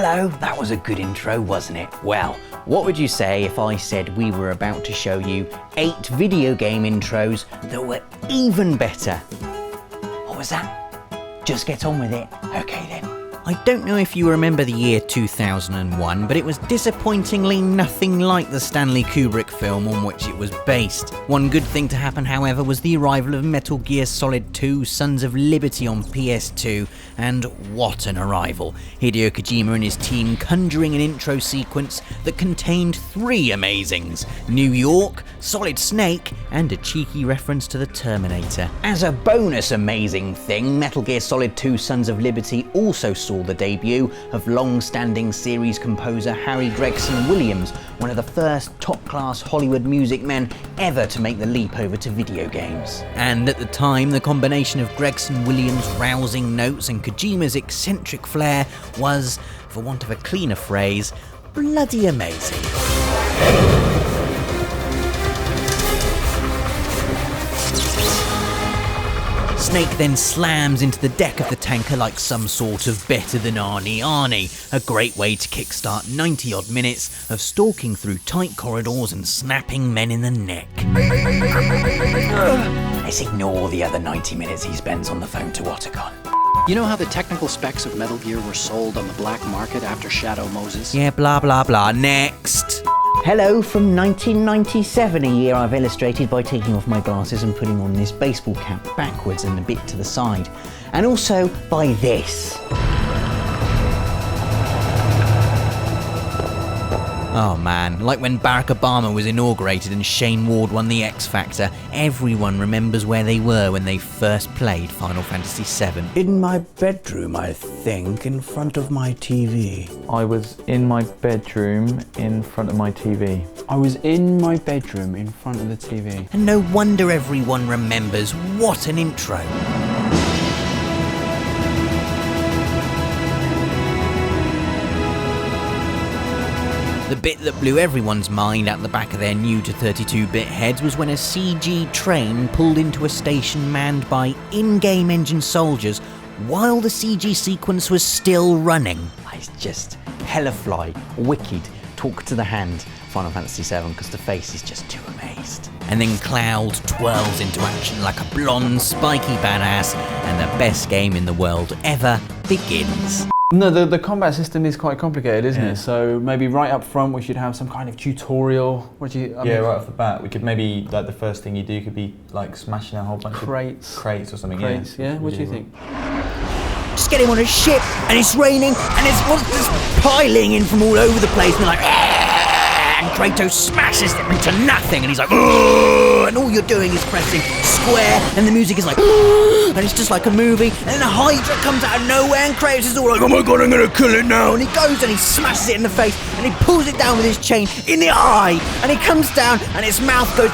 Hello, that was a good intro, wasn't it? Well, what would you say if I said we were about to show you 8 video game intros that were even better? What was that? Just get on with it. Okay then. I don't know if you remember the year 2001, but it was disappointingly nothing like the Stanley Kubrick film on which it was based. One good thing to happen, however, was the arrival of Metal Gear Solid 2 Sons of Liberty on PS2, and what an arrival. Hideo Kojima and his team conjuring an intro sequence that contained 3 amazings: New York, Solid Snake, and a cheeky reference to the Terminator. As a bonus amazing thing, Metal Gear Solid 2 Sons of Liberty also saw the debut of long-standing series composer Harry Gregson Williams, one of the first top-class Hollywood music men ever to make the leap over to video games. And at the time, the combination of Gregson Williams' rousing notes and Kojima's eccentric flair was, for want of a cleaner phrase, bloody amazing. Snake then slams into the deck of the tanker like some sort of better than Arnie, a great way to kickstart 90 odd minutes of stalking through tight corridors and snapping men in the neck. Let's ignore the other 90 minutes he spends on the phone to Otacon. You know how the technical specs of Metal Gear were sold on the black market after Shadow Moses? Yeah, blah blah blah, next. Hello from 1997, a year I've illustrated by taking off my glasses and putting on this baseball cap backwards and a bit to the side. And also by this. Oh man, like when Barack Obama was inaugurated and Shane Ward won the X Factor, everyone remembers where they were when they first played Final Fantasy VII. In my bedroom, I think, in front of my TV. I was in my bedroom in front of my TV. I was in my bedroom in front of the TV. And no wonder everyone remembers. What an intro. The bit that blew everyone's mind out the back of their new to 32-bit heads was when a CG train pulled into a station manned by in-game engine soldiers while the CG sequence was still running. It's just hella fly, wicked, talk to the hand, Final Fantasy VII, because the face is just too amazed. And then Cloud twirls into action like a blonde, spiky badass, and the best game in the world ever begins. No, the combat system is quite complicated, isn't it? So maybe right up front we should have some kind of tutorial. What do you? I mean, right off the bat, we could maybe, like, the first thing you do could be like smashing a whole bunch of crates or something. Crates, yeah. What do you think? Just get him on a ship, and it's raining, and it's monsters piling in from all over the place, and they're like, and Kratos smashes them into nothing, and he's like, and all you're doing is pressing square, and the music is like, and it's just like a movie, and then a Hydra comes out of nowhere, and Kratos is all like, oh my god, I'm gonna kill it now, and he goes and he smashes it in the face, and he pulls it down with his chain in the eye, and he comes down, and its mouth goes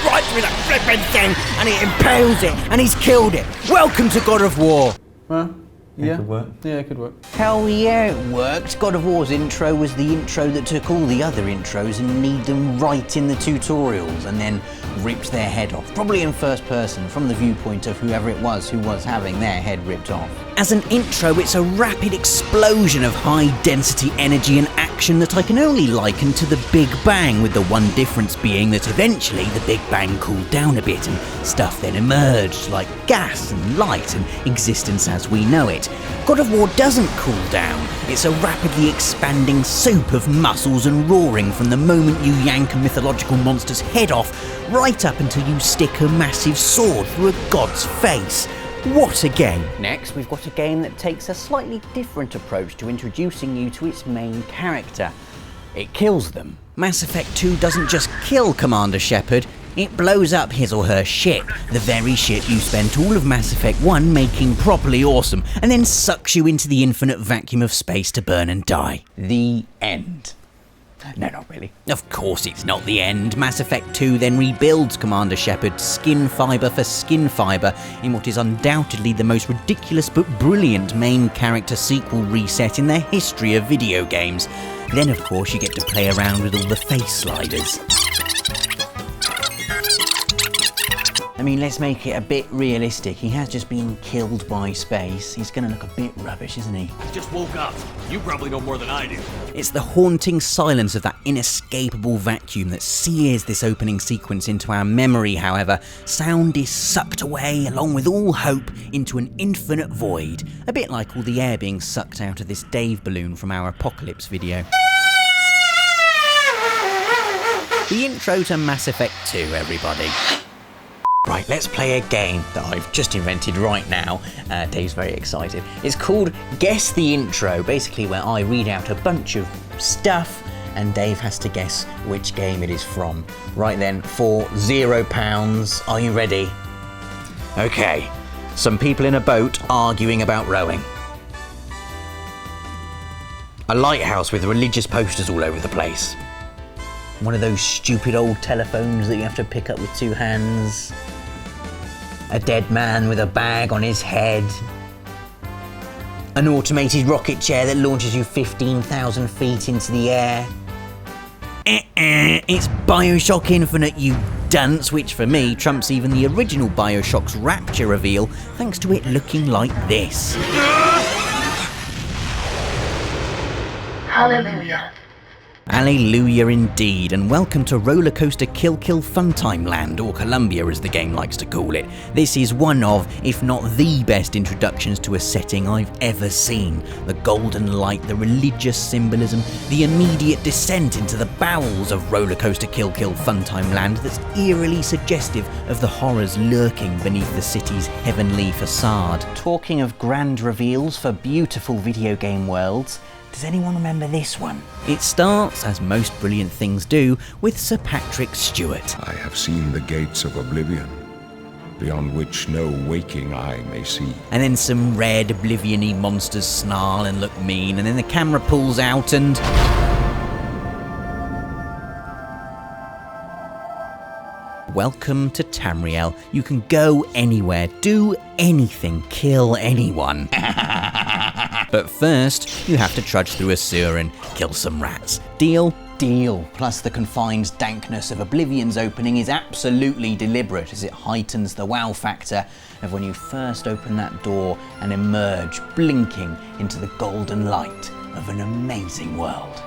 right through that flipping thing, and it impales it, and he's killed it. Welcome to God of War. Yeah, it could work. Yeah, it could work. Hell yeah, it worked. God of War's intro was the intro that took all the other intros and kneed them right in the tutorials and then ripped their head off. Probably in first person, from the viewpoint of whoever it was who was having their head ripped off. As an intro, it's a rapid explosion of high-density energy and action that I can only liken to the Big Bang, with the one difference being that eventually the Big Bang cooled down a bit and stuff then emerged, like gas and light and existence as we know it. God of War doesn't cool down. It's a rapidly expanding soup of muscles and roaring from the moment you yank a mythological monster's head off, right up until you stick a massive sword through a god's face. What a game! Next, we've got a game that takes a slightly different approach to introducing you to its main character. It kills them. Mass Effect 2 doesn't just kill Commander Shepard, it blows up his or her ship, the very ship you spent all of Mass Effect 1 making properly awesome, and then sucks you into the infinite vacuum of space to burn and die. The end. No, not really. Of course it's not the end. Mass Effect 2 then rebuilds Commander Shepard skin fibre for skin fibre in what is undoubtedly the most ridiculous but brilliant main character sequel reset in the history of video games. Then of course you get to play around with all the face sliders. mean, let's make it a bit realistic. He has just been killed by space. He's gonna look a bit rubbish, isn't he? I just woke up. You probably know more than I do. It's the haunting silence of that inescapable vacuum that sears this opening sequence into our memory, however. Sound is sucked away, along with all hope, into an infinite void. A bit like all the air being sucked out of this Dave balloon from our Apocalypse video. The intro to Mass Effect 2, everybody. Right, let's play a game that I've just invented right now. Dave's very excited. It's called Guess the Intro, basically where I read out a bunch of stuff and Dave has to guess which game it is from. Right then, for £0, are you ready? Okay, some people in a boat arguing about rowing. A lighthouse with religious posters all over the place. One of those stupid old telephones that you have to pick up with two hands. A dead man with a bag on his head. An automated rocket chair that launches you 15,000 feet into the air. It's BioShock Infinite, you dunce, which for me trumps even the original BioShock's Rapture reveal, thanks to it looking like this. Hallelujah. Alleluia indeed, and welcome to Rollercoaster Kill Kill Funtime Land, or Columbia as the game likes to call it. This is one of, if not the best introductions to a setting I've ever seen. The golden light, the religious symbolism, the immediate descent into the bowels of Rollercoaster Kill Kill Funtime Land that's eerily suggestive of the horrors lurking beneath the city's heavenly facade. Talking of grand reveals for beautiful video game worlds, does anyone remember this one? It starts, as most brilliant things do, with Sir Patrick Stewart. I have seen the gates of oblivion, beyond which no waking eye may see. And then some red oblivion-y monsters snarl and look mean, and then the camera pulls out and... Welcome to Tamriel. You can go anywhere, do anything, kill anyone. But first, you have to trudge through a sewer and kill some rats. Deal? Deal. Plus the confined dankness of Oblivion's opening is absolutely deliberate, as it heightens the wow factor of when you first open that door and emerge blinking into the golden light of an amazing world.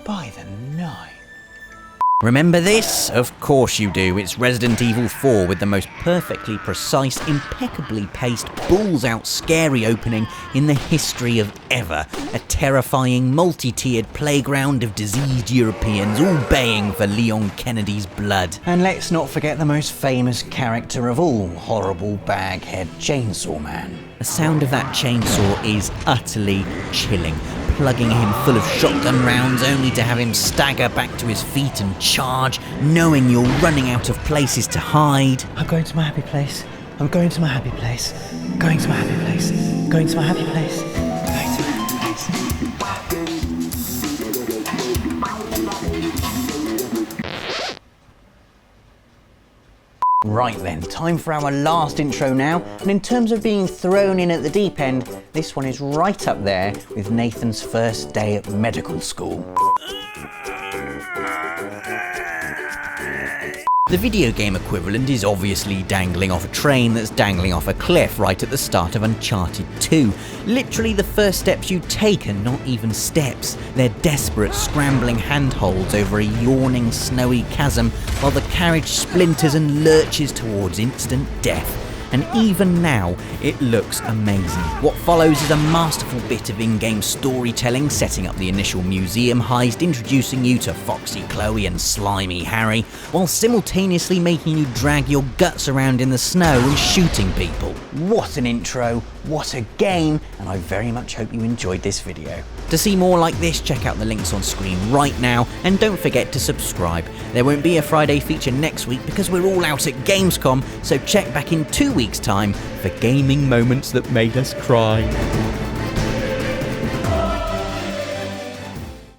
By the nine. Remember this? Of course you do. It's Resident Evil 4 with the most perfectly precise, impeccably paced, balls-out scary opening in the history of ever. A terrifying, multi-tiered playground of diseased Europeans all baying for Leon Kennedy's blood. And let's not forget the most famous character of all, horrible baghead Chainsaw Man. The sound of that chainsaw is utterly chilling. Plugging him full of shotgun rounds only to have him stagger back to his feet and charge, knowing you're running out of places to hide. I'm going to my happy place. I'm going to my happy place. Going to my happy place. Going to my happy place. Going to my happy place. Right then, time for our last intro now, and in terms of being thrown in at the deep end, this one is right up there with Nathan's first day at medical school. The video game equivalent is obviously dangling off a train that's dangling off a cliff right at the start of Uncharted 2. Literally the first steps you take are not even steps. They're desperate, scrambling handholds over a yawning, snowy chasm while the carriage splinters and lurches towards instant death. And even now, it looks amazing. What follows is a masterful bit of in-game storytelling, setting up the initial museum heist, introducing you to Foxy Chloe and Slimy Harry, while simultaneously making you drag your guts around in the snow and shooting people. What an intro, what a game, and I very much hope you enjoyed this video. To see more like this, check out the links on screen right now, and don't forget to subscribe. There won't be a Friday feature next week because we're all out at Gamescom, so check back in 2 weeks' time for gaming moments that made us cry.